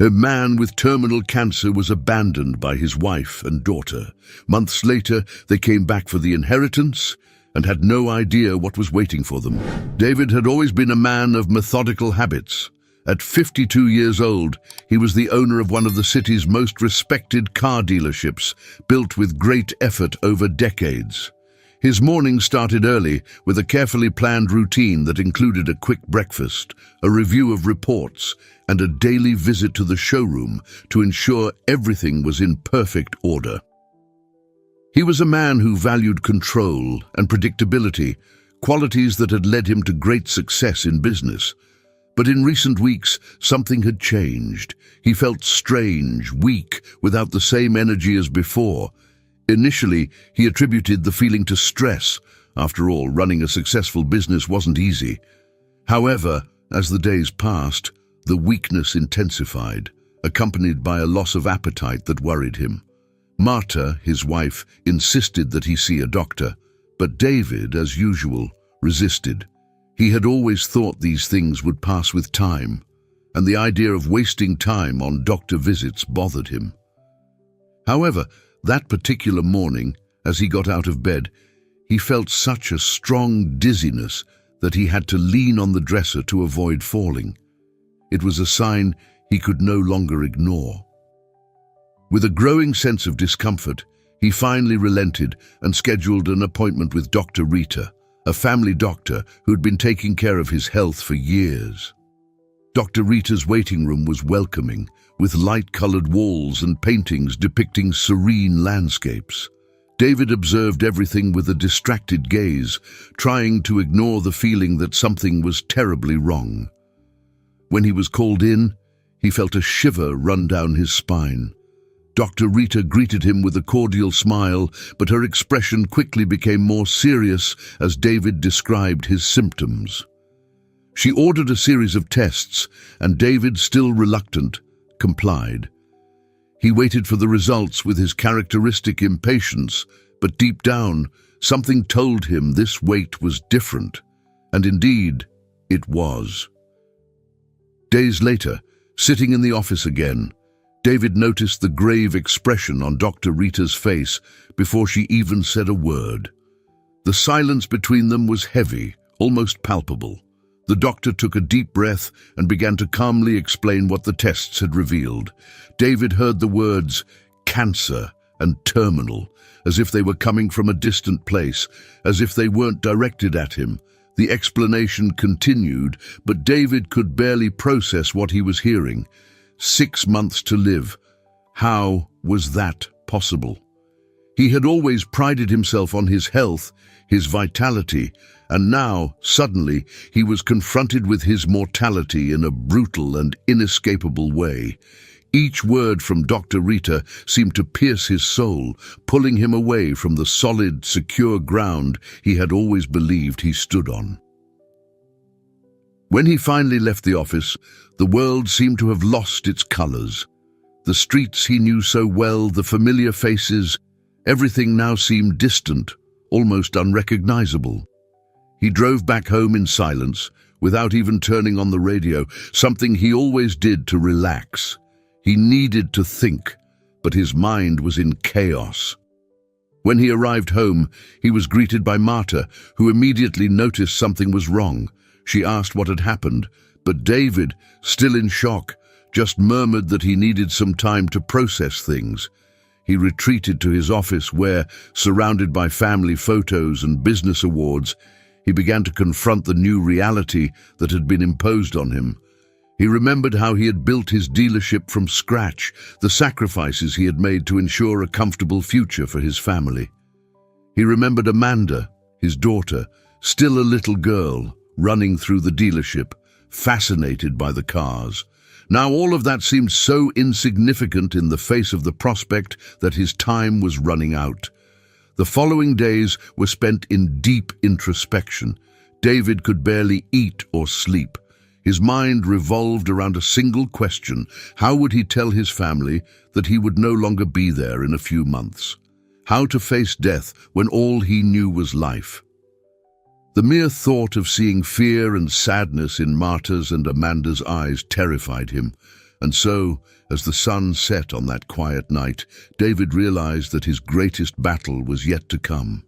A man with terminal cancer was abandoned by his wife and daughter. Months later, they came back for the inheritance and had no idea what was waiting for them. David had always been a man of methodical habits. At 52 years old, he was the owner of one of the city's most respected car dealerships, built with great effort over decades. His morning started early with a carefully planned routine that included a quick breakfast, a review of reports, and a daily visit to the showroom to ensure everything was in perfect order. He was a man who valued control and predictability, qualities that had led him to great success in business. But in recent weeks, something had changed. He felt strange, weak, without the same energy as before. Initially, he attributed the feeling to stress. After all, running a successful business wasn't easy. However, as the days passed, the weakness intensified, accompanied by a loss of appetite that worried him. Marta, his wife, insisted that he see a doctor, but David, as usual, resisted. He had always thought these things would pass with time, and the idea of wasting time on doctor visits bothered him. However, that particular morning, as he got out of bed, he felt such a strong dizziness that he had to lean on the dresser to avoid falling. It was a sign he could no longer ignore. With a growing sense of discomfort, he finally relented and scheduled an appointment with Dr. Rita, a family doctor who'd been taking care of his health for years. Dr. Rita's waiting room was welcoming, with light-colored walls and paintings depicting serene landscapes. David observed everything with a distracted gaze, trying to ignore the feeling that something was terribly wrong. When he was called in, he felt a shiver run down his spine. Dr. Rita greeted him with a cordial smile, but her expression quickly became more serious as David described his symptoms. She ordered a series of tests, and David, still reluctant, complied. He waited for the results with his characteristic impatience, but deep down, something told him this wait was different, and indeed, it was. Days later, sitting in the office again, David noticed the grave expression on Dr. Rita's face before she even said a word. The silence between them was heavy, almost palpable. The doctor took a deep breath and began to calmly explain what the tests had revealed. David heard the words cancer and terminal, as if they were coming from a distant place, as if they weren't directed at him. The explanation continued, but David could barely process what he was hearing. 6 months to live. How was that possible? He had always prided himself on his health, his vitality, and now, suddenly, he was confronted with his mortality in a brutal and inescapable way. Each word from Dr. Rita seemed to pierce his soul, pulling him away from the solid, secure ground he had always believed he stood on. When he finally left the office, the world seemed to have lost its colors. The streets he knew so well, the familiar faces, everything now seemed distant, almost unrecognizable. He drove back home in silence, without even turning on the radio, something he always did to relax. He needed to think, but his mind was in chaos. When he arrived home, he was greeted by Marta, who immediately noticed something was wrong. She asked what had happened, but David, still in shock, just murmured that he needed some time to process things. He retreated to his office where, surrounded by family photos and business awards, he began to confront the new reality that had been imposed on him. He remembered how he had built his dealership from scratch, the sacrifices he had made to ensure a comfortable future for his family. He remembered Amanda, his daughter, still a little girl, running through the dealership, fascinated by the cars. Now all of that seemed so insignificant in the face of the prospect that his time was running out. The following days were spent in deep introspection. David could barely eat or sleep. His mind revolved around a single question: how would he tell his family that he would no longer be there in a few months? How to face death when all he knew was life? The mere thought of seeing fear and sadness in Marta's and Amanda's eyes terrified him. And so, as the sun set on that quiet night, David realized that his greatest battle was yet to come.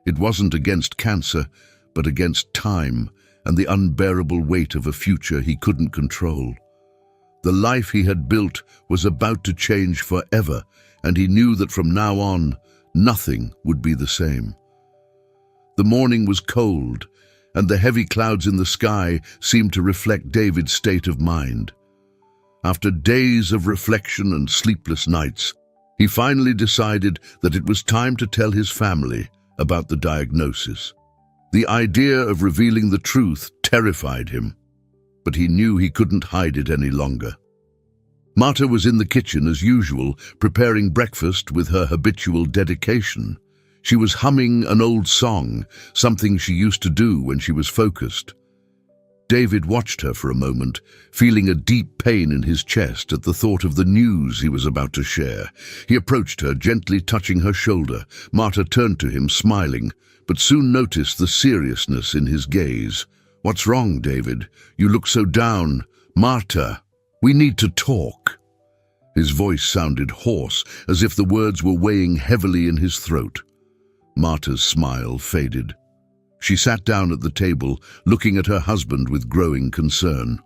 It wasn't against cancer, but against time and the unbearable weight of a future he couldn't control. The life he had built was about to change forever, and he knew that from now on, nothing would be the same. The morning was cold, and the heavy clouds in the sky seemed to reflect David's state of mind. After days of reflection and sleepless nights, he finally decided that it was time to tell his family about the diagnosis. The idea of revealing the truth terrified him, but he knew he couldn't hide it any longer. Marta was in the kitchen as usual, preparing breakfast with her habitual dedication. She was humming an old song, something she used to do when she was focused. David watched her for a moment, feeling a deep pain in his chest at the thought of the news he was about to share. He approached her, gently touching her shoulder. Marta turned to him, smiling, but soon noticed the seriousness in his gaze. "What's wrong, David? You look so down." "Marta, we need to talk." His voice sounded hoarse, as if the words were weighing heavily in his throat. Marta's smile faded. She sat down at the table, looking at her husband with growing concern.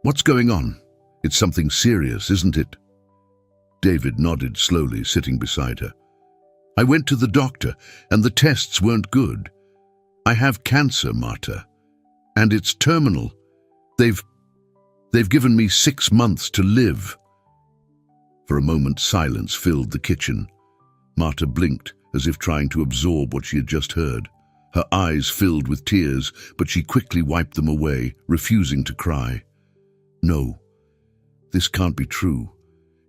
"What's going on? It's something serious, isn't it?" David nodded slowly, sitting beside her. "I went to the doctor, and the tests weren't good. I have cancer, Marta, and it's terminal. They've given me 6 months to live." For a moment, silence filled the kitchen. Marta blinked, as if trying to absorb what she had just heard. Her eyes filled with tears, but she quickly wiped them away, refusing to cry. "No, this can't be true.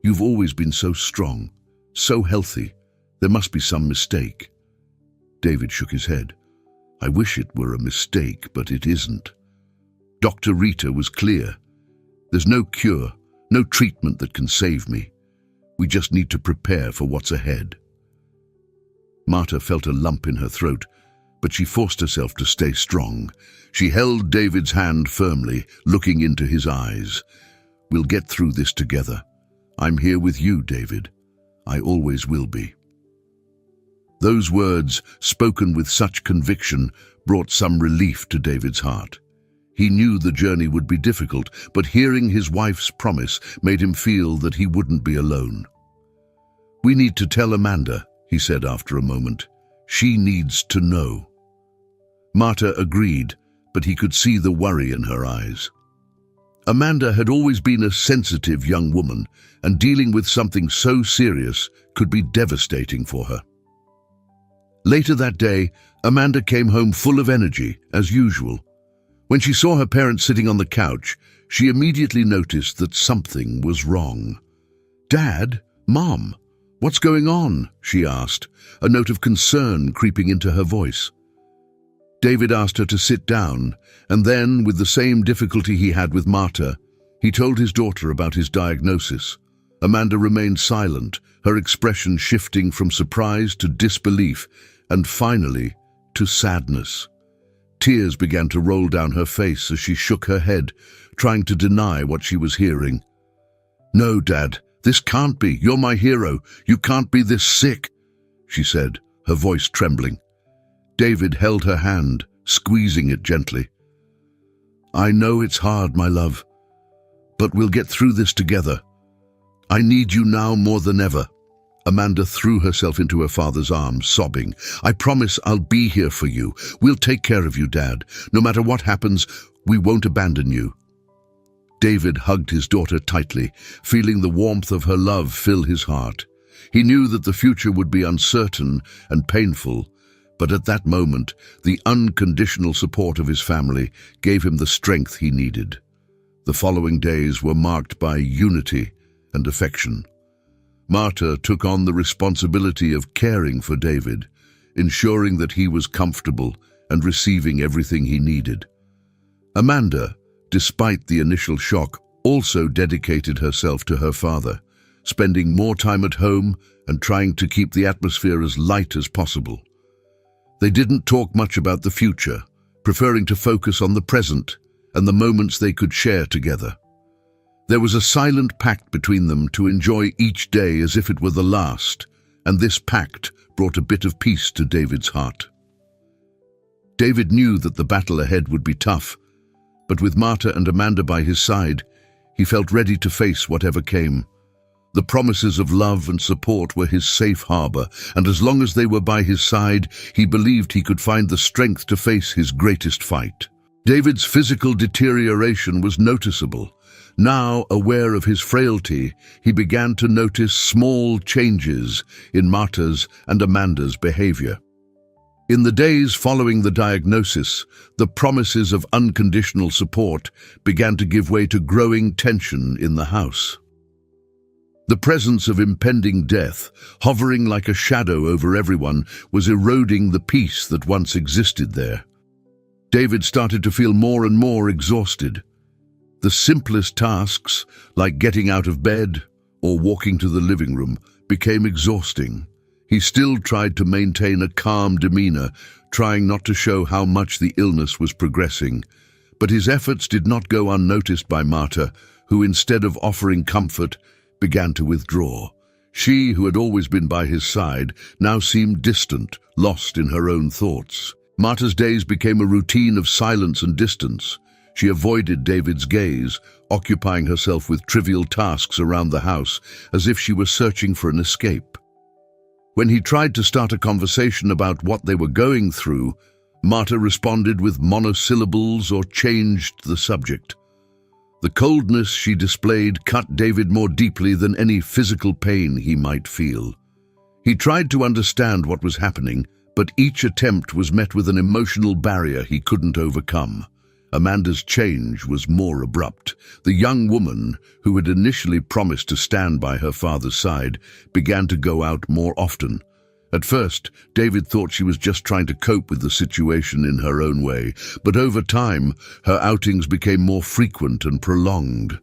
You've always been so strong, so healthy. There must be some mistake." David shook his head. "I wish it were a mistake, but it isn't. Dr. Rita was clear. There's no cure, no treatment that can save me. We just need to prepare for what's ahead." Marta felt a lump in her throat, but she forced herself to stay strong. She held David's hand firmly, looking into his eyes. "We'll get through this together. I'm here with you, David. I always will be." Those words, spoken with such conviction, brought some relief to David's heart. He knew the journey would be difficult, but hearing his wife's promise made him feel that he wouldn't be alone. "We need to tell Amanda," he said after a moment. "She needs to know." Marta agreed, but he could see the worry in her eyes. Amanda had always been a sensitive young woman, and dealing with something so serious could be devastating for her. Later that day, Amanda came home full of energy, as usual. When she saw her parents sitting on the couch, she immediately noticed that something was wrong. "Dad, Mom, what's going on?" she asked, a note of concern creeping into her voice. David asked her to sit down, and then, with the same difficulty he had with Marta, he told his daughter about his diagnosis. Amanda remained silent, her expression shifting from surprise to disbelief, and finally to sadness. Tears began to roll down her face as she shook her head, trying to deny what she was hearing. "No, Dad, this can't be. You're my hero. You can't be this sick," she said, her voice trembling. David held her hand, squeezing it gently. "I know it's hard, my love, but we'll get through this together. I need you now more than ever." Amanda threw herself into her father's arms, sobbing. "I promise I'll be here for you. We'll take care of you, Dad. No matter what happens, we won't abandon you." David hugged his daughter tightly, feeling the warmth of her love fill his heart. He knew that the future would be uncertain and painful, but at that moment, the unconditional support of his family gave him the strength he needed. The following days were marked by unity and affection. Marta took on the responsibility of caring for David, ensuring that he was comfortable and receiving everything he needed. Amanda, despite the initial shock, also dedicated herself to her father, spending more time at home and trying to keep the atmosphere as light as possible. They didn't talk much about the future, preferring to focus on the present and the moments they could share together. There was a silent pact between them to enjoy each day as if it were the last, and this pact brought a bit of peace to David's heart. David knew that the battle ahead would be tough, but with Marta and Amanda by his side, he felt ready to face whatever came. The promises of love and support were his safe harbor, and as long as they were by his side, he believed he could find the strength to face his greatest fight. David's physical deterioration was noticeable. Now, aware of his frailty, he began to notice small changes in Marta's and Amanda's behavior. In the days following the diagnosis, the promises of unconditional support began to give way to growing tension in the house. The presence of impending death, hovering like a shadow over everyone, was eroding the peace that once existed there. David started to feel more and more exhausted. The simplest tasks, like getting out of bed or walking to the living room, became exhausting. He still tried to maintain a calm demeanor, trying not to show how much the illness was progressing. But his efforts did not go unnoticed by Marta, who, instead of offering comfort, began to withdraw. She, who had always been by his side, now seemed distant, lost in her own thoughts. Marta's days became a routine of silence and distance. She avoided David's gaze, occupying herself with trivial tasks around the house, as if she were searching for an escape. When he tried to start a conversation about what they were going through, Marta responded with monosyllables or changed the subject. The coldness she displayed cut David more deeply than any physical pain he might feel. He tried to understand what was happening, but each attempt was met with an emotional barrier he couldn't overcome. Amanda's change was more abrupt. The young woman, who had initially promised to stand by her father's side, began to go out more often. At first, David thought she was just trying to cope with the situation in her own way, but over time, her outings became more frequent and prolonged.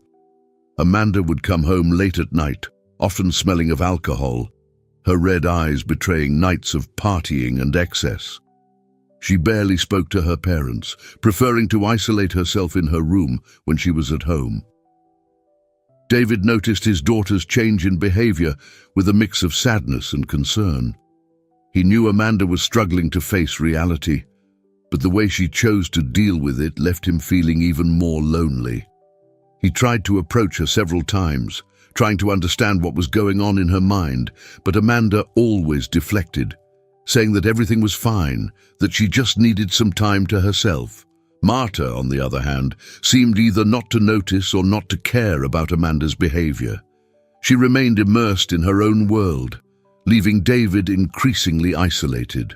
Amanda would come home late at night, often smelling of alcohol, her red eyes betraying nights of partying and excess. She barely spoke to her parents, preferring to isolate herself in her room when she was at home. David noticed his daughter's change in behavior with a mix of sadness and concern. He knew Amanda was struggling to face reality, but the way she chose to deal with it left him feeling even more lonely. He tried to approach her several times, trying to understand what was going on in her mind, but Amanda always deflected, saying that everything was fine, that she just needed some time to herself. Marta, on the other hand, seemed either not to notice or not to care about Amanda's behavior. She remained immersed in her own world, leaving David increasingly isolated.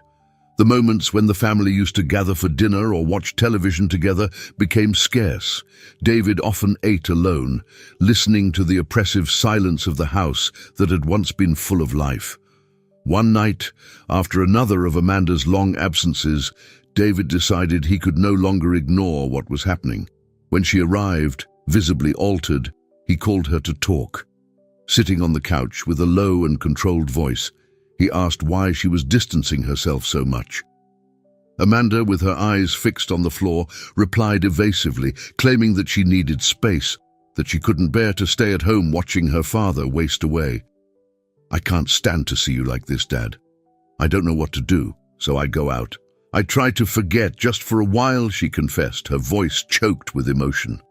The moments when the family used to gather for dinner or watch television together became scarce. David often ate alone, listening to the oppressive silence of the house that had once been full of life. One night, after another of Amanda's long absences, David decided he could no longer ignore what was happening. When she arrived, visibly altered, he called her to talk. Sitting on the couch with a low and controlled voice, he asked why she was distancing herself so much. Amanda, with her eyes fixed on the floor, replied evasively, claiming that she needed space, that she couldn't bear to stay at home watching her father waste away. "I can't stand to see you like this, Dad. I don't know what to do, so I go out. I try to forget just for a while," she confessed, her voice choked with emotion.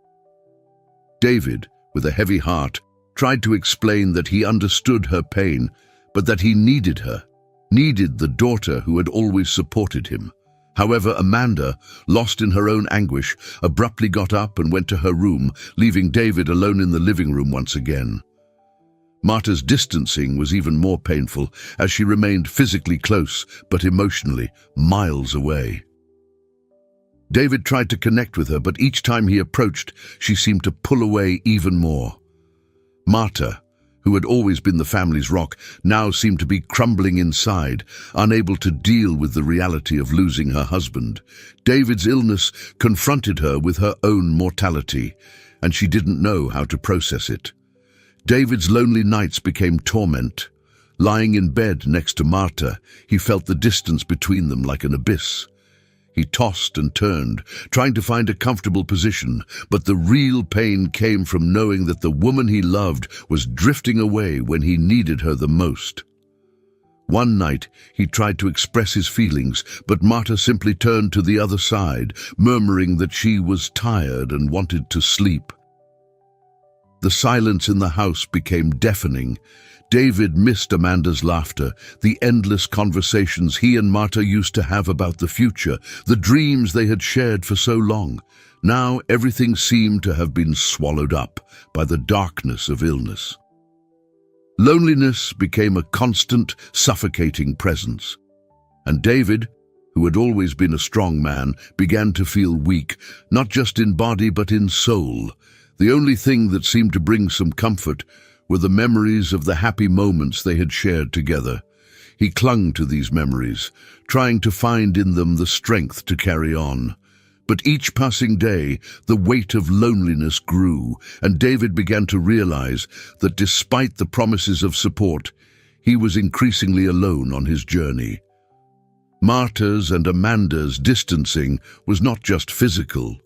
David, with a heavy heart, tried to explain that he understood her pain, but that he needed her, needed the daughter who had always supported him. However, Amanda, lost in her own anguish, abruptly got up and went to her room, leaving David alone in the living room once again. Marta's distancing was even more painful, as she remained physically close, but emotionally miles away. David tried to connect with her, but each time he approached, she seemed to pull away even more. Marta, who had always been the family's rock, now seemed to be crumbling inside, unable to deal with the reality of losing her husband. David's illness confronted her with her own mortality, and she didn't know how to process it. David's lonely nights became torment. Lying in bed next to Marta, he felt the distance between them like an abyss. He tossed and turned, trying to find a comfortable position, but the real pain came from knowing that the woman he loved was drifting away when he needed her the most. One night, he tried to express his feelings, but Marta simply turned to the other side, murmuring that she was tired and wanted to sleep. The silence in the house became deafening. David missed Amanda's laughter, the endless conversations he and Marta used to have about the future, the dreams they had shared for so long. Now everything seemed to have been swallowed up by the darkness of illness. Loneliness became a constant, suffocating presence. And David, who had always been a strong man, began to feel weak, not just in body but in soul. The only thing that seemed to bring some comfort were the memories of the happy moments they had shared together. He clung to these memories, trying to find in them the strength to carry on. But each passing day, the weight of loneliness grew, and David began to realize that despite the promises of support, he was increasingly alone on his journey. Marta's and Amanda's distancing was not just physical,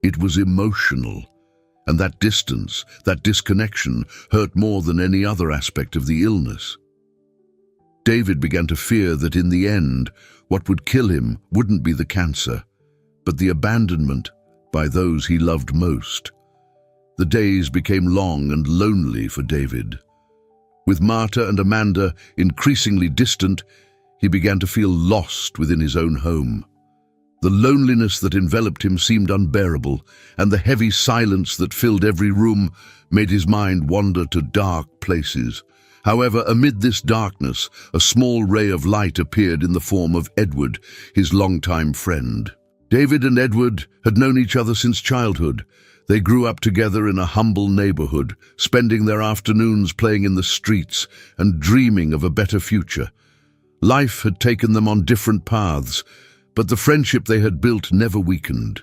it was emotional. And that distance, that disconnection, hurt more than any other aspect of the illness. David began to fear that in the end, what would kill him wouldn't be the cancer, but the abandonment by those he loved most. The days became long and lonely for David. With Marta and Amanda increasingly distant, he began to feel lost within his own home. The loneliness that enveloped him seemed unbearable, and the heavy silence that filled every room made his mind wander to dark places. However, amid this darkness, a small ray of light appeared in the form of Edward, his longtime friend. David and Edward had known each other since childhood. They grew up together in a humble neighborhood, spending their afternoons playing in the streets and dreaming of a better future. Life had taken them on different paths, but the friendship they had built never weakened.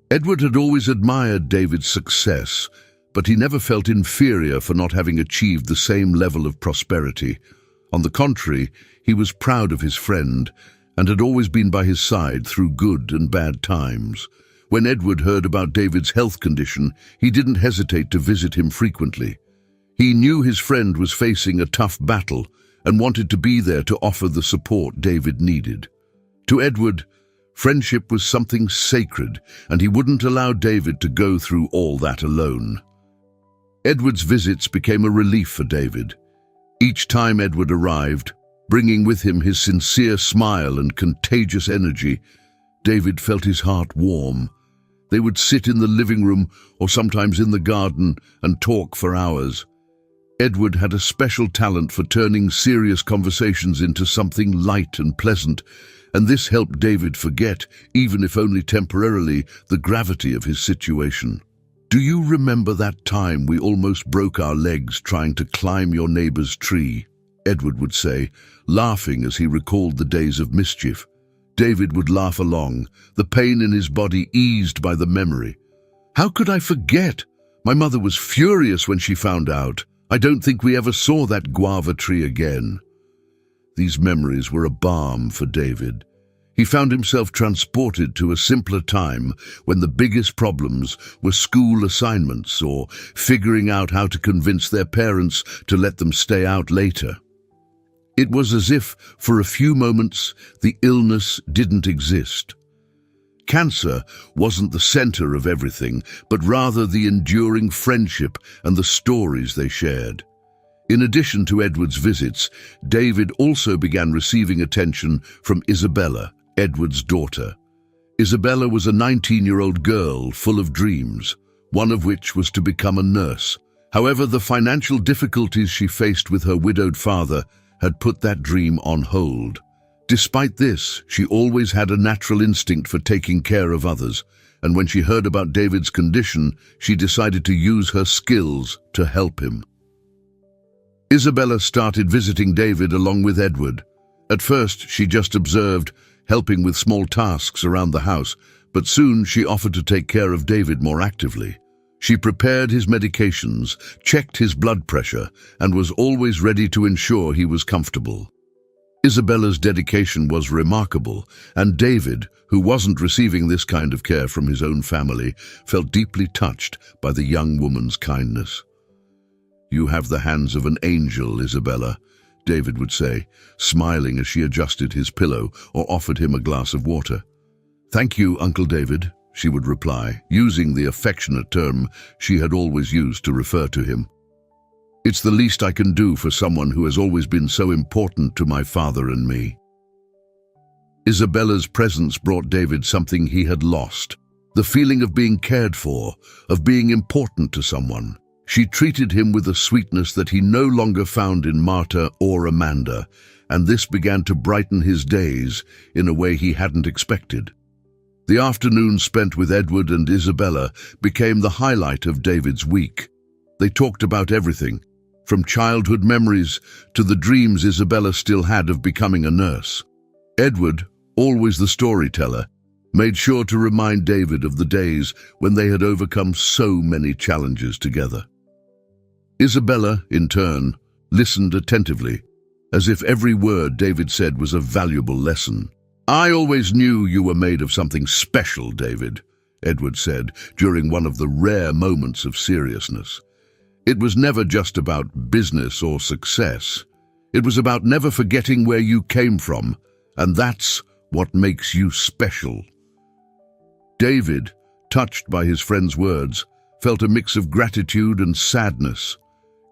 Edward had always admired David's success, but he never felt inferior for not having achieved the same level of prosperity. On the contrary, he was proud of his friend and had always been by his side through good and bad times. When Edward heard about David's health condition, he didn't hesitate to visit him frequently. He knew his friend was facing a tough battle and wanted to be there to offer the support David needed. To Edward, friendship was something sacred, and he wouldn't allow David to go through all that alone. Edward's visits became a relief for David. Each time Edward arrived, bringing with him his sincere smile and contagious energy, David felt his heart warm. They would sit in the living room or sometimes in the garden and talk for hours. Edward had a special talent for turning serious conversations into something light and pleasant, and this helped David forget, even if only temporarily, the gravity of his situation. "Do you remember that time we almost broke our legs trying to climb your neighbor's tree?" Edward would say, laughing as he recalled the days of mischief. David would laugh along, the pain in his body eased by the memory. "How could I forget? My mother was furious when she found out. I don't think we ever saw that guava tree again." These memories were a balm for David. He found himself transported to a simpler time when the biggest problems were school assignments or figuring out how to convince their parents to let them stay out later. It was as if, for a few moments, the illness didn't exist. Cancer wasn't the center of everything, but rather the enduring friendship and the stories they shared. In addition to Edward's visits, David also began receiving attention from Isabella, Edward's daughter. Isabella was a 19-year-old girl full of dreams, one of which was to become a nurse. However, the financial difficulties she faced with her widowed father had put that dream on hold. Despite this, she always had a natural instinct for taking care of others, and when she heard about David's condition, she decided to use her skills to help him. Isabella started visiting David along with Edward. At first, she just observed, helping with small tasks around the house, but soon she offered to take care of David more actively. She prepared his medications, checked his blood pressure, and was always ready to ensure he was comfortable. Isabella's dedication was remarkable, and David, who wasn't receiving this kind of care from his own family, felt deeply touched by the young woman's kindness. "You have the hands of an angel, Isabella," David would say, smiling as she adjusted his pillow or offered him a glass of water. "Thank you, Uncle David," she would reply, using the affectionate term she had always used to refer to him. "It's the least I can do for someone who has always been so important to my father and me." Isabella's presence brought David something he had lost, the feeling of being cared for, of being important to someone. She treated him with a sweetness that he no longer found in Marta or Amanda, and this began to brighten his days in a way he hadn't expected. The afternoon spent with Edward and Isabella became the highlight of David's week. They talked about everything, from childhood memories to the dreams Isabella still had of becoming a nurse. Edward, always the storyteller, made sure to remind David of the days when they had overcome so many challenges together. Isabella, in turn, listened attentively, as if every word David said was a valuable lesson. "I always knew you were made of something special, David," Edward said during one of the rare moments of seriousness. "It was never just about business or success. It was about never forgetting where you came from, and that's what makes you special." David, touched by his friend's words, felt a mix of gratitude and sadness.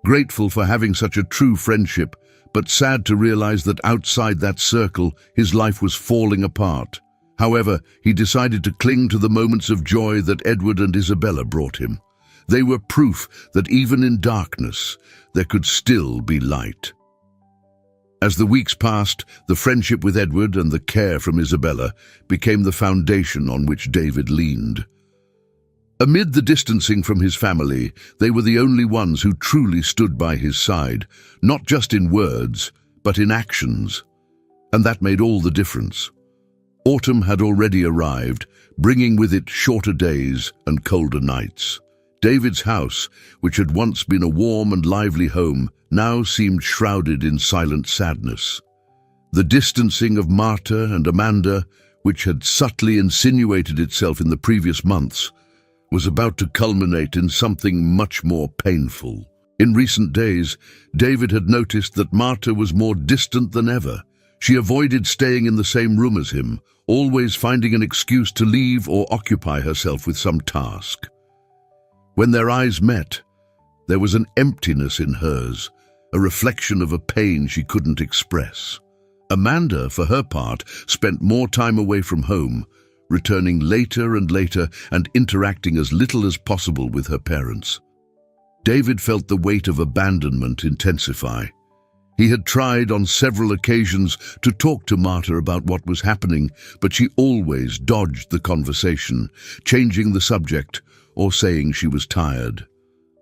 Grateful for having such a true friendship, but sad to realize that outside that circle, his life was falling apart. However, he decided to cling to the moments of joy that Edward and Isabella brought him. They were proof that even in darkness, there could still be light. As the weeks passed, the friendship with Edward and the care from Isabella became the foundation on which David leaned. Amid the distancing from his family, they were the only ones who truly stood by his side, not just in words, but in actions. And that made all the difference. Autumn had already arrived, bringing with it shorter days and colder nights. David's house, which had once been a warm and lively home, now seemed shrouded in silent sadness. The distancing of Marta and Amanda, which had subtly insinuated itself in the previous months, was about to culminate in something much more painful. In recent days, David had noticed that Marta was more distant than ever. She avoided staying in the same room as him, always finding an excuse to leave or occupy herself with some task. When their eyes met, there was an emptiness in hers, a reflection of a pain she couldn't express. Amanda, for her part, spent more time away from home, returning later and later and interacting as little as possible with her parents. David felt the weight of abandonment intensify. He had tried on several occasions to talk to Marta about what was happening, but she always dodged the conversation, changing the subject or saying she was tired.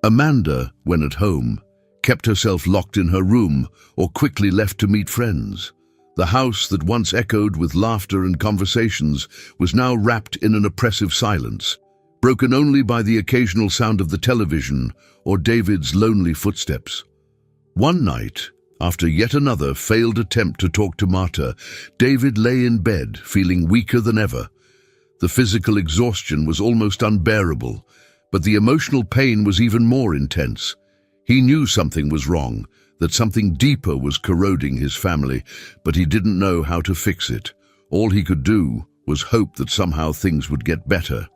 Amanda, when at home, kept herself locked in her room or quickly left to meet friends. The house that once echoed with laughter and conversations was now wrapped in an oppressive silence, broken only by the occasional sound of the television or David's lonely footsteps. One night, after yet another failed attempt to talk to Marta, David lay in bed, feeling weaker than ever. The physical exhaustion was almost unbearable, but the emotional pain was even more intense. He knew something was wrong, that something deeper was corroding his family, but he didn't know how to fix it. All he could do was hope that somehow things would get better.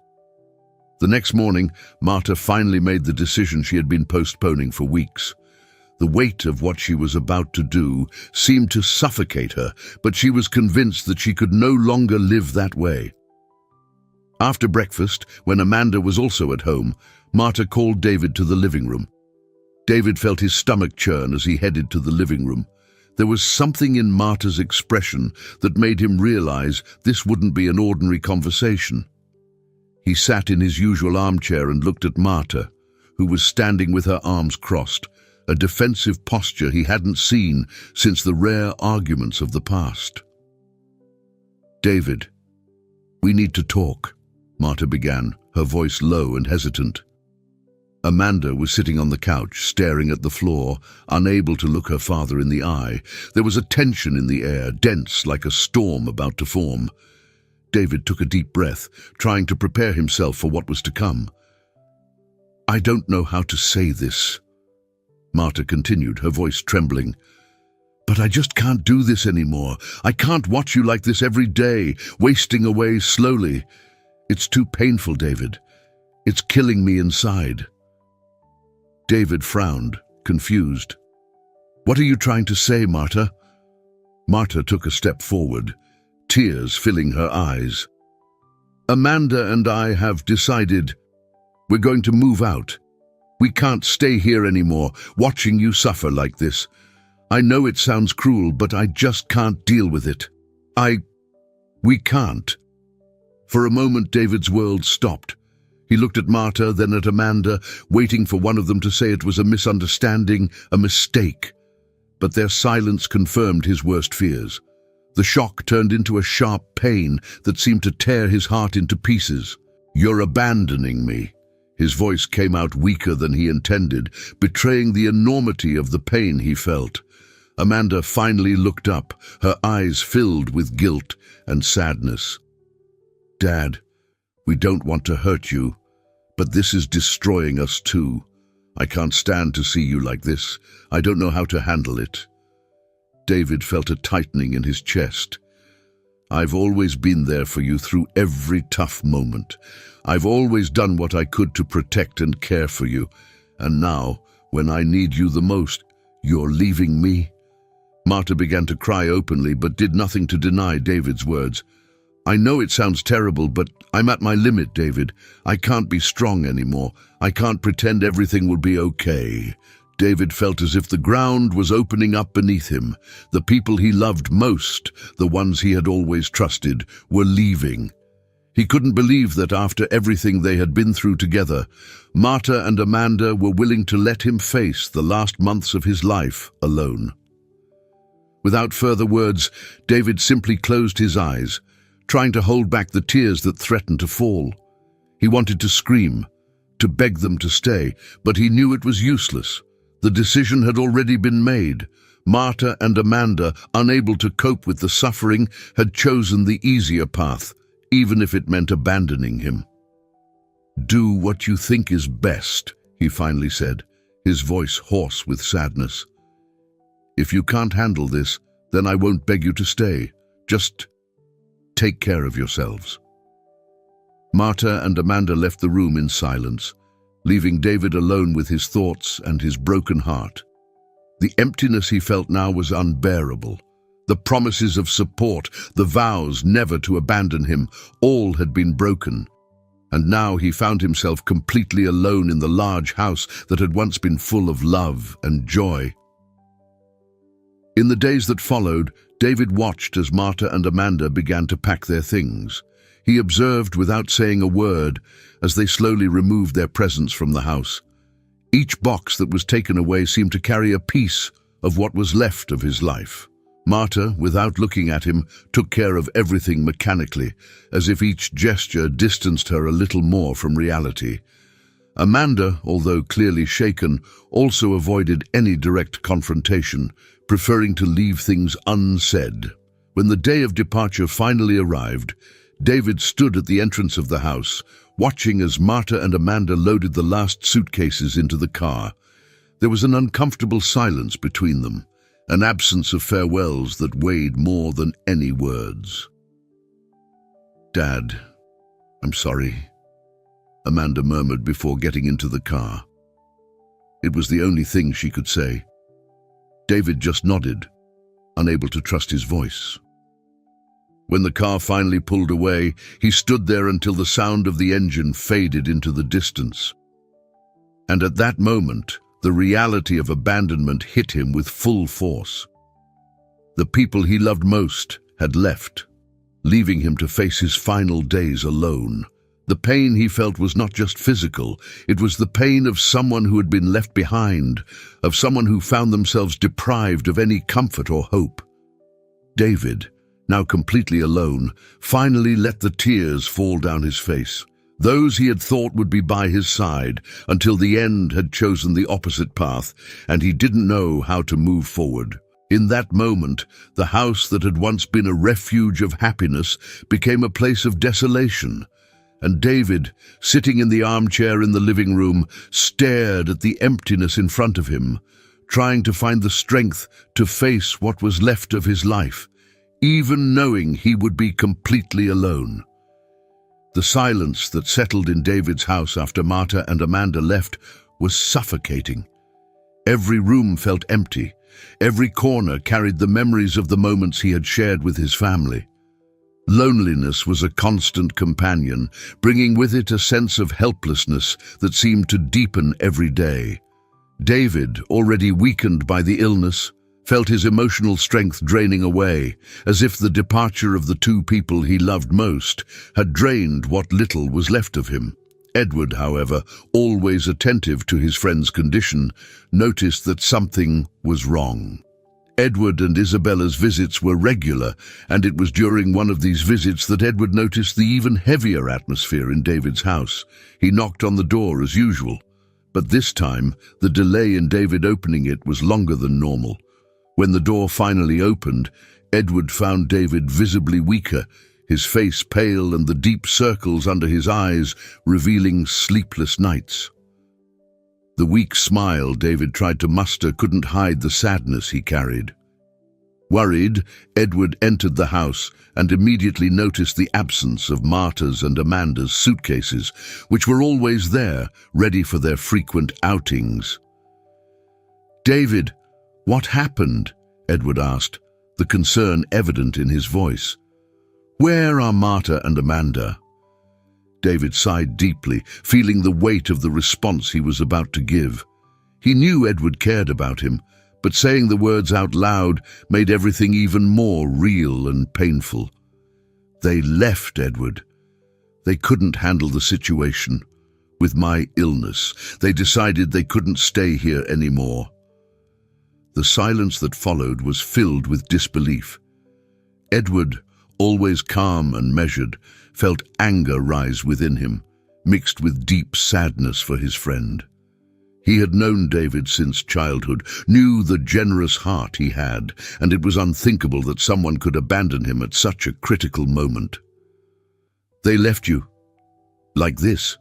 The next morning, Marta finally made the decision she had been postponing for weeks. The weight of what she was about to do seemed to suffocate her, but she was convinced that she could no longer live that way. After breakfast, when Amanda was also at home, Marta called David to the living room. David felt his stomach churn as he headed to the living room. There was something in Marta's expression that made him realize this wouldn't be an ordinary conversation. He sat in his usual armchair and looked at Marta, who was standing with her arms crossed, a defensive posture he hadn't seen since the rare arguments of the past. "David, we need to talk," Marta began, her voice low and hesitant. Amanda was sitting on the couch, staring at the floor, unable to look her father in the eye. There was a tension in the air, dense like a storm about to form. David took a deep breath, trying to prepare himself for what was to come. "I don't know how to say this," Marta continued, her voice trembling. "But I just can't do this anymore. I can't watch you like this every day, wasting away slowly. It's too painful, David. It's killing me inside." David frowned, confused. "What are you trying to say, Marta?" Marta took a step forward, tears filling her eyes. "Amanda and I have decided we're going to move out. We can't stay here anymore, watching you suffer like this. I know it sounds cruel, but I just can't deal with it. We can't." For a moment, David's world stopped. He looked at Marta, then at Amanda, waiting for one of them to say it was a misunderstanding, a mistake. But their silence confirmed his worst fears. The shock turned into a sharp pain that seemed to tear his heart into pieces. "You're abandoning me." His voice came out weaker than he intended, betraying the enormity of the pain he felt. Amanda finally looked up, her eyes filled with guilt and sadness. "Dad, we don't want to hurt you, but this is destroying us too. I can't stand to see you like this. I don't know how to handle it." David felt a tightening in his chest. "I've always been there for you through every tough moment. I've always done what I could to protect and care for you. And now, when I need you the most, you're leaving me?" Marta began to cry openly, but did nothing to deny David's words. "I know it sounds terrible, but I'm at my limit, David. I can't be strong anymore. I can't pretend everything will be okay." David felt as if the ground was opening up beneath him. The people he loved most, the ones he had always trusted, were leaving. He couldn't believe that after everything they had been through together, Marta and Amanda were willing to let him face the last months of his life alone. Without further words, David simply closed his eyes, trying to hold back the tears that threatened to fall. He wanted to scream, to beg them to stay, but he knew it was useless. The decision had already been made. Marta and Amanda, unable to cope with the suffering, had chosen the easier path, even if it meant abandoning him. "Do what you think is best," he finally said, his voice hoarse with sadness. "If you can't handle this, then I won't beg you to stay. Just take care of yourselves." Marta and Amanda left the room in silence, leaving David alone with his thoughts and his broken heart. The emptiness he felt now was unbearable. The promises of support, the vows never to abandon him, all had been broken. And now he found himself completely alone in the large house that had once been full of love and joy. In the days that followed, David watched as Marta and Amanda began to pack their things. He observed without saying a word as they slowly removed their presents from the house. Each box that was taken away seemed to carry a piece of what was left of his life. Marta, without looking at him, took care of everything mechanically, as if each gesture distanced her a little more from reality. Amanda, although clearly shaken, also avoided any direct confrontation, preferring to leave things unsaid. When the day of departure finally arrived, David stood at the entrance of the house, watching as Marta and Amanda loaded the last suitcases into the car. There was an uncomfortable silence between them, an absence of farewells that weighed more than any words. "Dad, I'm sorry," Amanda murmured before getting into the car. It was the only thing she could say. David just nodded, unable to trust his voice. When the car finally pulled away, he stood there until the sound of the engine faded into the distance. And at that moment, the reality of abandonment hit him with full force. The people he loved most had left, leaving him to face his final days alone. The pain he felt was not just physical, it was the pain of someone who had been left behind, of someone who found themselves deprived of any comfort or hope. David, now completely alone, finally let the tears fall down his face. Those he had thought would be by his side until the end had chosen the opposite path, and he didn't know how to move forward. In that moment, the house that had once been a refuge of happiness became a place of desolation, and David, sitting in the armchair in the living room, stared at the emptiness in front of him, trying to find the strength to face what was left of his life, even knowing he would be completely alone. The silence that settled in David's house after Marta and Amanda left was suffocating. Every room felt empty. Every corner carried the memories of the moments he had shared with his family. Loneliness was a constant companion, bringing with it a sense of helplessness that seemed to deepen every day. David, already weakened by the illness, felt his emotional strength draining away, as if the departure of the two people he loved most had drained what little was left of him. Edward, however, always attentive to his friend's condition, noticed that something was wrong. Edward and Isabella's visits were regular, and it was during one of these visits that Edward noticed the even heavier atmosphere in David's house. He knocked on the door as usual, but this time the delay in David opening it was longer than normal. When the door finally opened, Edward found David visibly weaker, his face pale and the deep circles under his eyes revealing sleepless nights. The weak smile David tried to muster couldn't hide the sadness he carried. Worried, Edward entered the house and immediately noticed the absence of Marta's and Amanda's suitcases, which were always there, ready for their frequent outings. "David, what happened?" Edward asked, the concern evident in his voice. "Where are Marta and Amanda?" David sighed deeply, feeling the weight of the response he was about to give. He knew Edward cared about him, but saying the words out loud made everything even more real and painful. "They left, Edward. They couldn't handle the situation. With my illness, they decided they couldn't stay here anymore." The silence that followed was filled with disbelief. Edward, always calm and measured, felt anger rise within him, mixed with deep sadness for his friend. He had known David since childhood, knew the generous heart he had, and it was unthinkable that someone could abandon him at such a critical moment. "They left you like this?"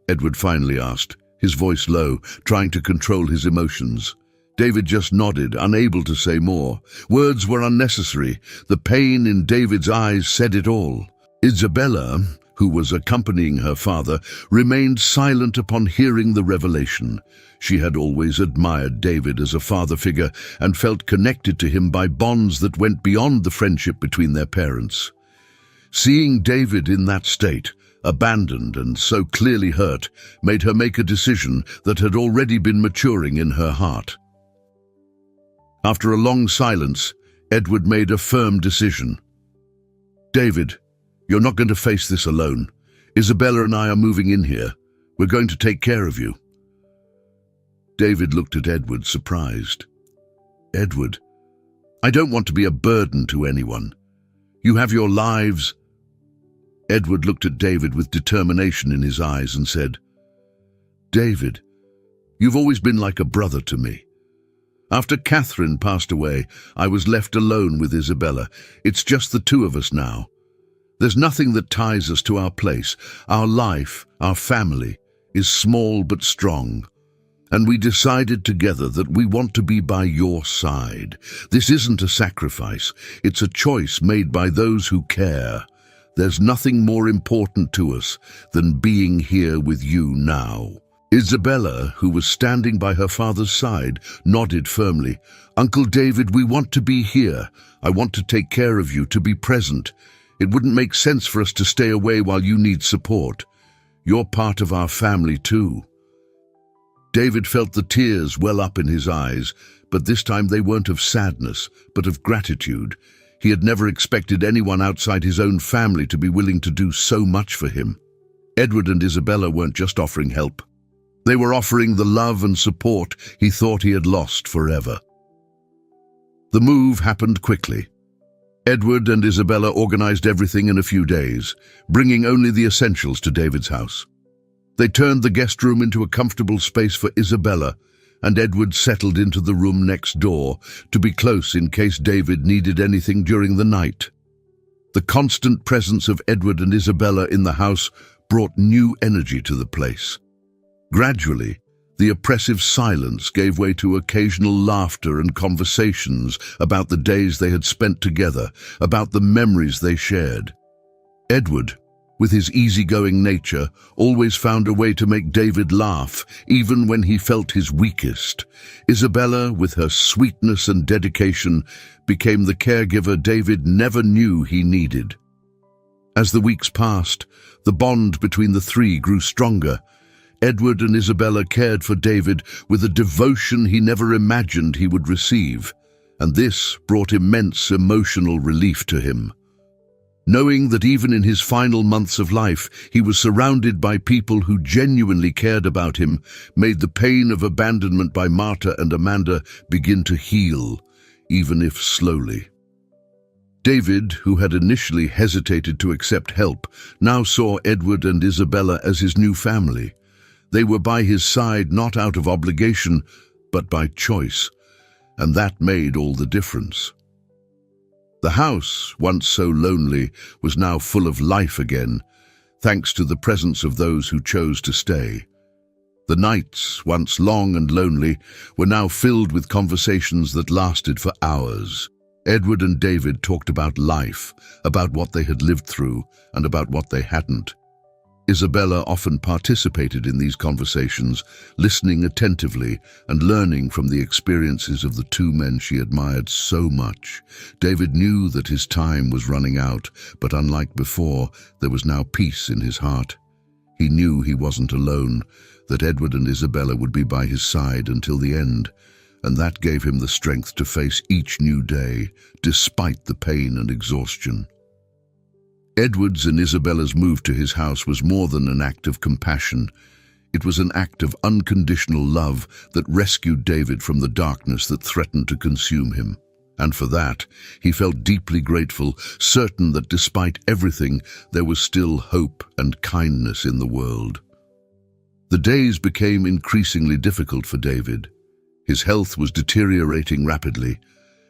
Edward finally asked, his voice low, trying to control his emotions. David just nodded, unable to say more. Words were unnecessary. The pain in David's eyes said it all. Isabella, who was accompanying her father, remained silent upon hearing the revelation. She had always admired David as a father figure and felt connected to him by bonds that went beyond the friendship between their parents. Seeing David in that state, abandoned and so clearly hurt, made her make a decision that had already been maturing in her heart. After a long silence, Edward made a firm decision. "David, you're not going to face this alone. Isabella and I are moving in here. We're going to take care of you." David looked at Edward, surprised. "Edward, I don't want to be a burden to anyone. You have your lives." Edward looked at David with determination in his eyes and said, "David, you've always been like a brother to me. After Catherine passed away, I was left alone with Isabella. It's just the two of us now. There's nothing that ties us to our place. Our life, our family, is small but strong. And we decided together that we want to be by your side. This isn't a sacrifice. It's a choice made by those who care. There's nothing more important to us than being here with you now." Isabella, who was standing by her father's side, nodded firmly. "Uncle David, we want to be here. I want to take care of you, to be present. It wouldn't make sense for us to stay away while you need support. You're part of our family too." David felt the tears well up in his eyes, but this time they weren't of sadness, but of gratitude. He had never expected anyone outside his own family to be willing to do so much for him. Edward and Isabella weren't just offering help. They were offering the love and support he thought he had lost forever. The move happened quickly. Edward and Isabella organized everything in a few days, bringing only the essentials to David's house. They turned the guest room into a comfortable space for Isabella, and Edward settled into the room next door to be close in case David needed anything during the night. The constant presence of Edward and Isabella in the house brought new energy to the place. Gradually, the oppressive silence gave way to occasional laughter and conversations about the days they had spent together, about the memories they shared. Edward, with his easygoing nature, always found a way to make David laugh, even when he felt his weakest. Isabella, with her sweetness and dedication, became the caregiver David never knew he needed. As the weeks passed, the bond between the three grew stronger. Edward and Isabella cared for David with a devotion he never imagined he would receive, and this brought immense emotional relief to him. Knowing that even in his final months of life he was surrounded by people who genuinely cared about him, made the pain of abandonment by Marta and Amanda begin to heal, even if slowly. David, who had initially hesitated to accept help, now saw Edward and Isabella as his new family. They were by his side not out of obligation, but by choice, and that made all the difference. The house, once so lonely, was now full of life again, thanks to the presence of those who chose to stay. The nights, once long and lonely, were now filled with conversations that lasted for hours. Edward and David talked about life, about what they had lived through, and about what they hadn't. Isabella often participated in these conversations, listening attentively and learning from the experiences of the two men she admired so much. David knew that his time was running out, but unlike before, there was now peace in his heart. He knew he wasn't alone, that Edward and Isabella would be by his side until the end, and that gave him the strength to face each new day, despite the pain and exhaustion. Edward's and Isabella's move to his house was more than an act of compassion. It was an act of unconditional love that rescued David from the darkness that threatened to consume him. And for that, he felt deeply grateful, certain that despite everything, there was still hope and kindness in the world. The days became increasingly difficult for David. His health was deteriorating rapidly,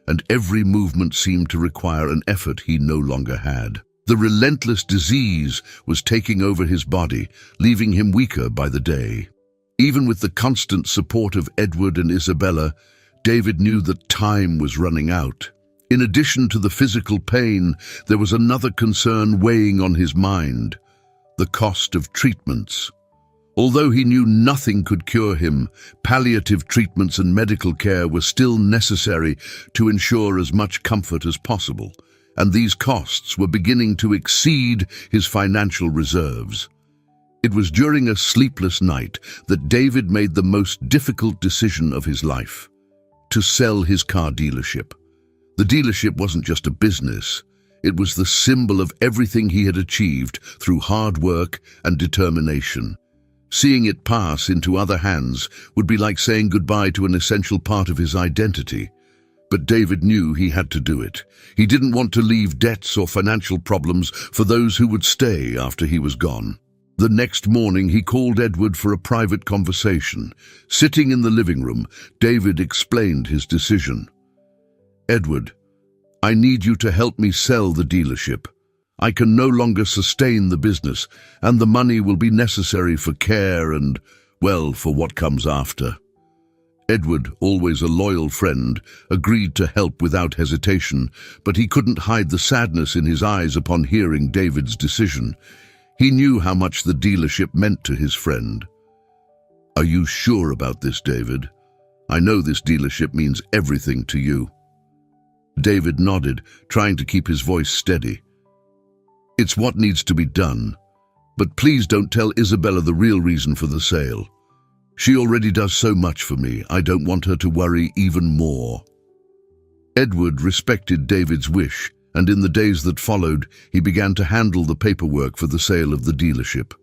and every movement seemed to require an effort he no longer had. The relentless disease was taking over his body, leaving him weaker by the day. Even with the constant support of Edward and Isabella, David knew that time was running out. In addition to the physical pain, there was another concern weighing on his mind: the cost of treatments. Although he knew nothing could cure him, palliative treatments and medical care were still necessary to ensure as much comfort as possible, and these costs were beginning to exceed his financial reserves. It was during a sleepless night that David made the most difficult decision of his life: to sell his car dealership. The dealership wasn't just a business, it was the symbol of everything he had achieved through hard work and determination. Seeing it pass into other hands would be like saying goodbye to an essential part of his identity. But David knew he had to do it. He didn't want to leave debts or financial problems for those who would stay after he was gone. The next morning, he called Edward for a private conversation. Sitting in the living room, David explained his decision. "Edward, I need you to help me sell the dealership. I can no longer sustain the business, and the money will be necessary for care and, well, for what comes after." Edward, always a loyal friend, agreed to help without hesitation, but he couldn't hide the sadness in his eyes upon hearing David's decision. He knew how much the dealership meant to his friend. "Are you sure about this, David? I know this dealership means everything to you." David nodded, trying to keep his voice steady. "It's what needs to be done, but please don't tell Isabella the real reason for the sale. She already does so much for me. I don't want her to worry even more." Edward respected David's wish, and in the days that followed, he began to handle the paperwork for the sale of the dealership.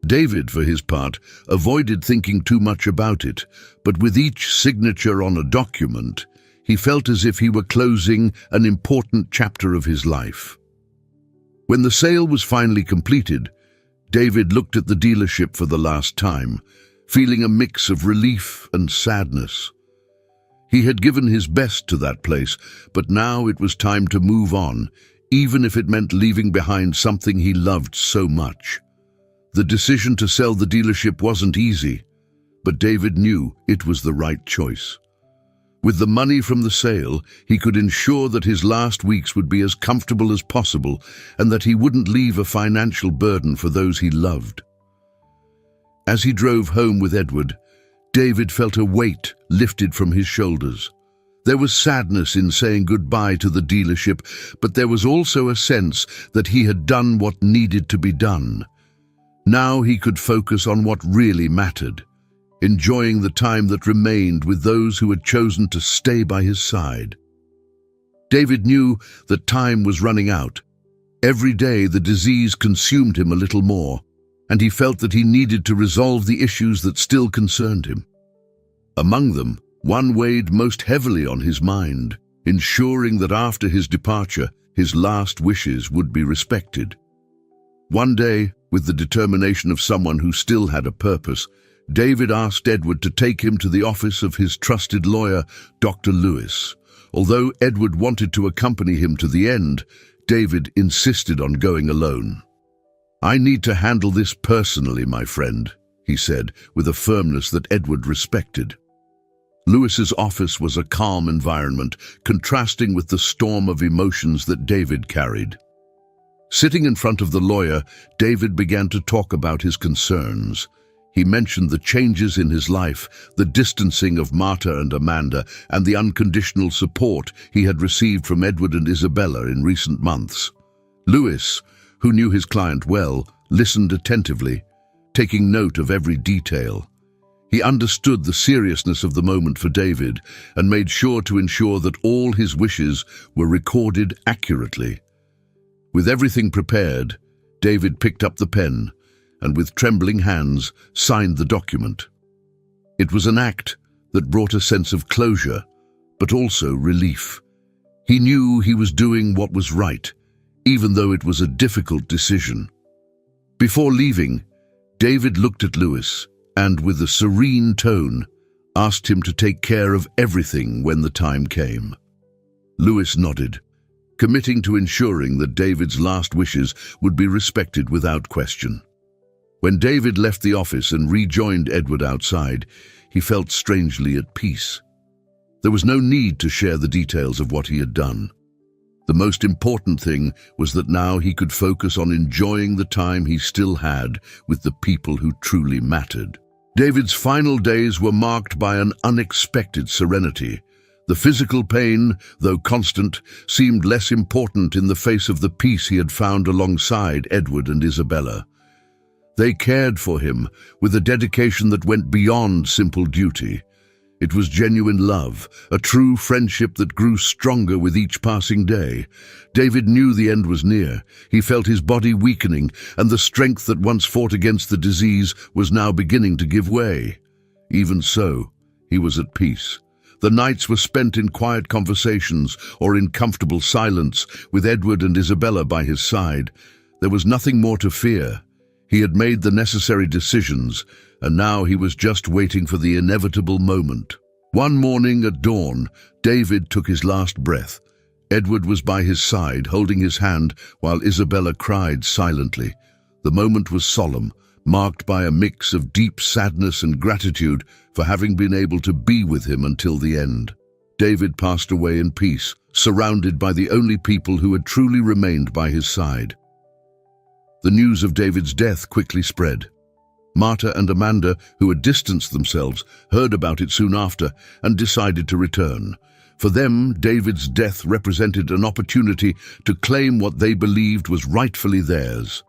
David, for his part, avoided thinking too much about it, but with each signature on a document, He felt as if he were closing an important chapter of his life. When the sale was finally completed, David looked at the dealership for the last time, feeling a mix of relief and sadness. He had given his best to that place, but now it was time to move on, even if it meant leaving behind something he loved so much. The decision to sell the dealership wasn't easy, but David knew it was the right choice. With the money from the sale, he could ensure that his last weeks would be as comfortable as possible and that he wouldn't leave a financial burden for those he loved. As he drove home with Edward, David felt a weight lifted from his shoulders. There was sadness in saying goodbye to the dealership, but there was also a sense that he had done what needed to be done. Now he could focus on what really mattered, enjoying the time that remained with those who had chosen to stay by his side. David knew that time was running out. Every day the disease consumed him a little more, and he felt that he needed to resolve the issues that still concerned him. Among them, one weighed most heavily on his mind, ensuring that after his departure, his last wishes would be respected. One day, with the determination of someone who still had a purpose, David asked Edward to take him to the office of his trusted lawyer, Dr. Lewis. Although Edward wanted to accompany him to the end, David insisted on going alone. "I need to handle this personally, my friend," he said, with a firmness that Edward respected. Lewis's office was a calm environment, contrasting with the storm of emotions that David carried. Sitting in front of the lawyer, David began to talk about his concerns. He mentioned the changes in his life, the distancing of Marta and Amanda, and the unconditional support he had received from Edward and Isabella in recent months. Lewis, who knew his client well, listened attentively, taking note of every detail. He understood the seriousness of the moment for David and made sure to ensure that all his wishes were recorded accurately. With everything prepared, David picked up the pen and with trembling hands signed the document. It was an act that brought a sense of closure, but also relief. He knew he was doing what was right, even though it was a difficult decision. Before leaving, David looked at Lewis and, with a serene tone, asked him to take care of everything when the time came. Lewis nodded, committing to ensuring that David's last wishes would be respected without question. When David left the office and rejoined Edward outside, he felt strangely at peace. There was no need to share the details of what he had done. The most important thing was that now he could focus on enjoying the time he still had with the people who truly mattered. David's final days were marked by an unexpected serenity. The physical pain, though constant, seemed less important in the face of the peace he had found alongside Edward and Isabella. They cared for him with a dedication that went beyond simple duty. It was genuine love, a true friendship that grew stronger with each passing day. David knew the end was near. He felt his body weakening, and the strength that once fought against the disease was now beginning to give way. Even so, he was at peace. The nights were spent in quiet conversations or in comfortable silence, with Edward and Isabella by his side. There was nothing more to fear. He had made the necessary decisions, and now he was just waiting for the inevitable moment. One morning at dawn, David took his last breath. Edward was by his side, holding his hand, while Isabella cried silently. The moment was solemn, marked by a mix of deep sadness and gratitude for having been able to be with him until the end. David passed away in peace, surrounded by the only people who had truly remained by his side. The news of David's death quickly spread. Marta and Amanda, who had distanced themselves, heard about it soon after and decided to return. For them, David's death represented an opportunity to claim what they believed was rightfully theirs.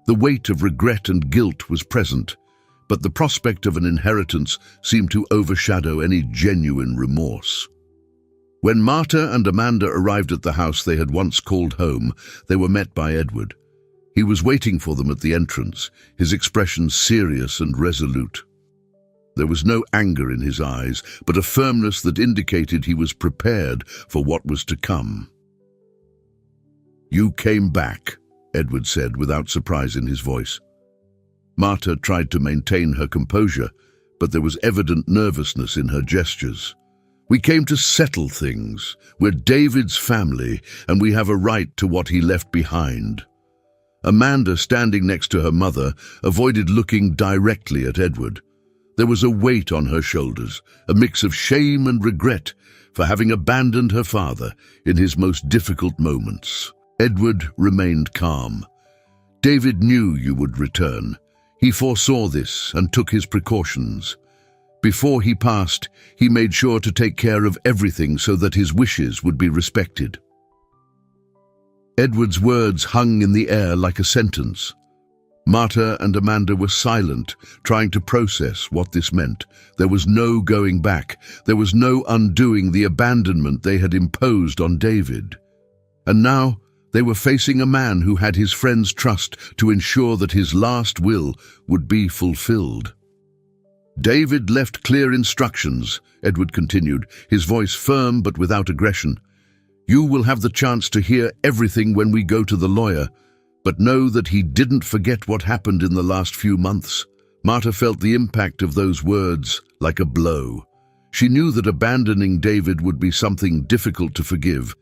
The weight of regret and guilt was present, but the prospect of an inheritance seemed to overshadow any genuine remorse. When Marta and Amanda arrived at the house they had once called home, they were met by Edward. He was waiting for them at the entrance, his expression serious and resolute. There was no anger in his eyes, but a firmness that indicated he was prepared for what was to come. "You came back," Edward said without surprise in his voice. Marta tried to maintain her composure, but there was evident nervousness in her gestures. "We came to settle things. We're David's family, and we have a right to what he left behind." Amanda, standing next to her mother, avoided looking directly at Edward. There was a weight on her shoulders, a mix of shame and regret for having abandoned her father in his most difficult moments. Edward remained calm. "David knew you would return. He foresaw this and took his precautions. Before he passed, he made sure to take care of everything so that his wishes would be respected." Edward's words hung in the air like a sentence. Marta and Amanda were silent, trying to process what this meant. There was no going back. There was no undoing the abandonment they had imposed on David. And now they were facing a man who had his friends' trust to ensure that his last will would be fulfilled. "David left clear instructions," Edward continued, his voice firm but without aggression. "You will have the chance to hear everything when we go to the lawyer, but know that he didn't forget what happened in the last few months." Marta felt the impact of those words like a blow. She knew that abandoning David would be something difficult to forgive,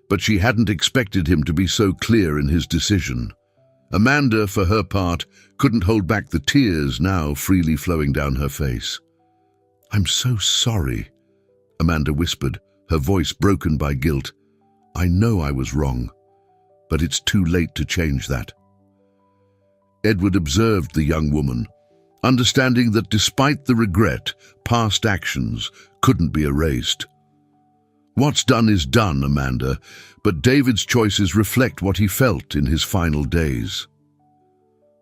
but she hadn't expected him to be so clear in his decision. Amanda, for her part, couldn't hold back the tears now freely flowing down her face. "I'm so sorry," Amanda whispered, her voice broken by guilt. "I know I was wrong, but it's too late to change that." Edward observed the young woman, understanding that despite the regret, past actions couldn't be erased. "What's done is done, Amanda, but David's choices reflect what he felt in his final days."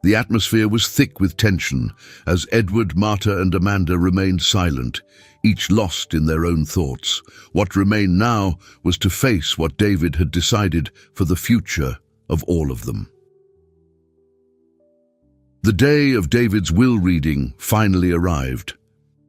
The atmosphere was thick with tension as Edward, Marta and Amanda remained silent, each lost in their own thoughts. What remained now was to face what David had decided for the future of all of them. The day of David's will reading finally arrived.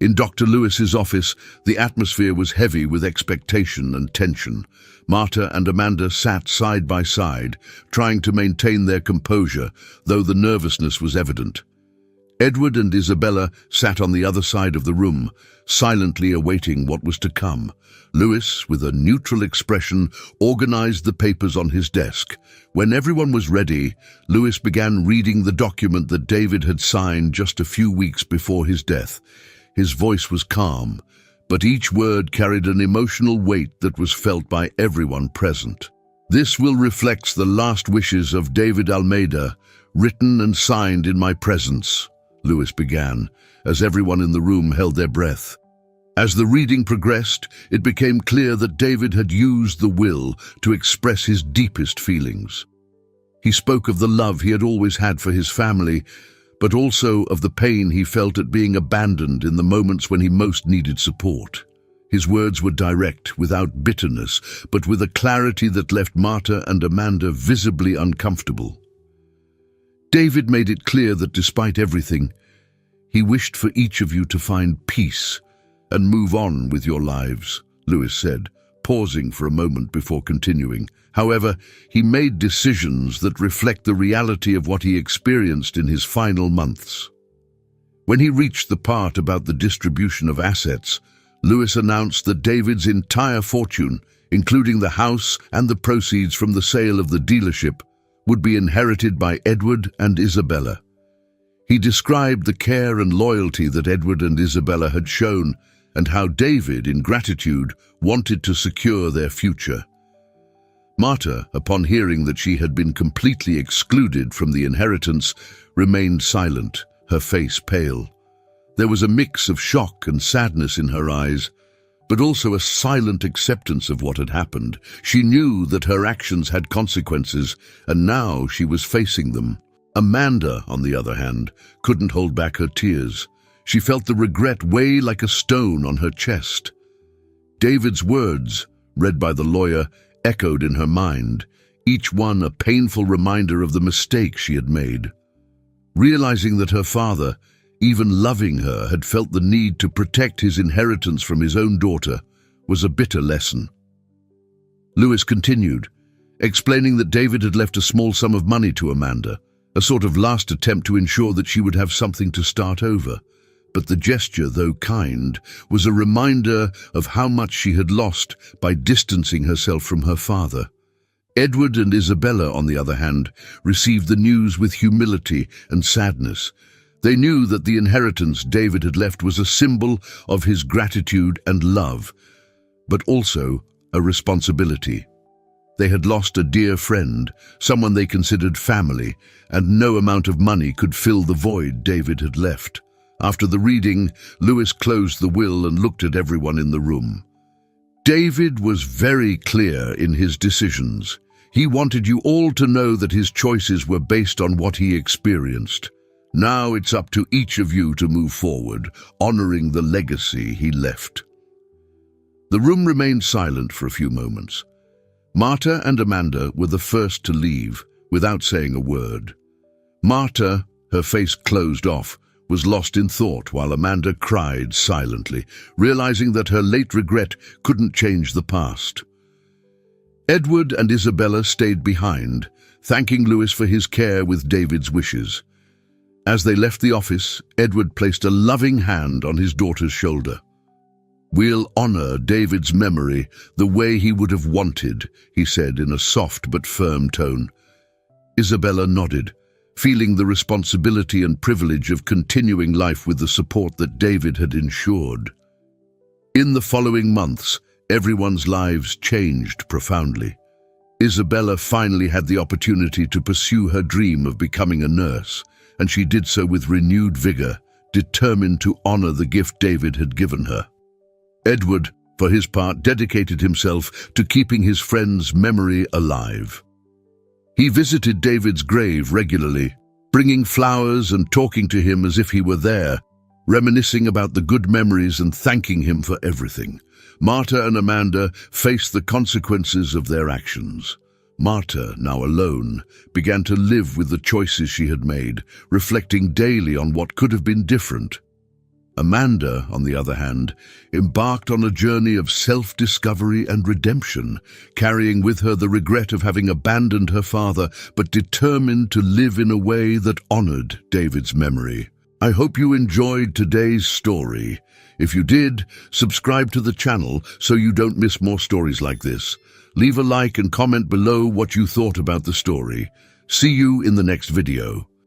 In Dr. Lewis's office, the atmosphere was heavy with expectation and tension. Marta and Amanda sat side by side, trying to maintain their composure, though the nervousness was evident. Edward and Isabella sat on the other side of the room, silently awaiting what was to come. Lewis, with a neutral expression, organized the papers on his desk. When everyone was ready, Lewis began reading the document that David had signed just a few weeks before his death. His voice was calm, but each word carried an emotional weight that was felt by everyone present. "This will reflects the last wishes of David Almeida, written and signed in my presence," Lewis began, as everyone in the room held their breath. As the reading progressed, it became clear that David had used the will to express his deepest feelings. He spoke of the love he had always had for his family, but also of the pain he felt at being abandoned in the moments when he most needed support. His words were direct, without bitterness, but with a clarity that left Marta and Amanda visibly uncomfortable. David made it clear that despite everything, he wished for each of you to find peace and move on with your lives, Lewis said, pausing for a moment before continuing. However, he made decisions that reflect the reality of what he experienced in his final months. When he reached the part about the distribution of assets, Lewis announced that David's entire fortune, including the house and the proceeds from the sale of the dealership, would be inherited by Edward and Isabella. He described the care and loyalty that Edward and Isabella had shown and how David, in gratitude, wanted to secure their future. Marta, upon hearing that she had been completely excluded from the inheritance, remained silent, her face pale. There was a mix of shock and sadness in her eyes, but also a silent acceptance of what had happened. She knew that her actions had consequences, and now she was facing them. Amanda, on the other hand, couldn't hold back her tears. She felt the regret weigh like a stone on her chest. David's words, read by the lawyer, echoed in her mind, each one a painful reminder of the mistake she had made. Realizing that her father, even loving her, had felt the need to protect his inheritance from his own daughter, was a bitter lesson. Lewis continued, explaining that David had left a small sum of money to Amanda, a sort of last attempt to ensure that she would have something to start over. But the gesture, though kind, was a reminder of how much she had lost by distancing herself from her father. Edward and Isabella, on the other hand, received the news with humility and sadness. They knew that the inheritance David had left was a symbol of his gratitude and love, but also a responsibility. They had lost a dear friend, someone they considered family, and no amount of money could fill the void David had left. After the reading, Lewis closed the will and looked at everyone in the room. David was very clear in his decisions. He wanted you all to know that his choices were based on what he experienced. Now it's up to each of you to move forward, honoring the legacy he left. The room remained silent for a few moments. Marta and Amanda were the first to leave, without saying a word. Marta, her face closed off, was lost in thought while Amanda cried silently, realizing that her late regret couldn't change the past. Edward and Isabella stayed behind, thanking Lewis for his care with David's wishes. As they left the office, Edward placed a loving hand on his daughter's shoulder. "We'll honor David's memory the way he would have wanted," he said in a soft but firm tone. Isabella nodded, feeling the responsibility and privilege of continuing life with the support that David had ensured. In the following months, everyone's lives changed profoundly. Isabella finally had the opportunity to pursue her dream of becoming a nurse, and she did so with renewed vigor, determined to honor the gift David had given her. Edward, for his part, dedicated himself to keeping his friend's memory alive. He visited David's grave regularly, bringing flowers and talking to him as if he were there, reminiscing about the good memories and thanking him for everything. Marta and Amanda faced the consequences of their actions. Marta, now alone, began to live with the choices she had made, reflecting daily on what could have been different. Amanda, on the other hand, embarked on a journey of self-discovery and redemption, carrying with her the regret of having abandoned her father, but determined to live in a way that honored David's memory. I hope you enjoyed today's story. If you did, subscribe to the channel so you don't miss more stories like this. Leave a like and comment below what you thought about the story. See you in the next video.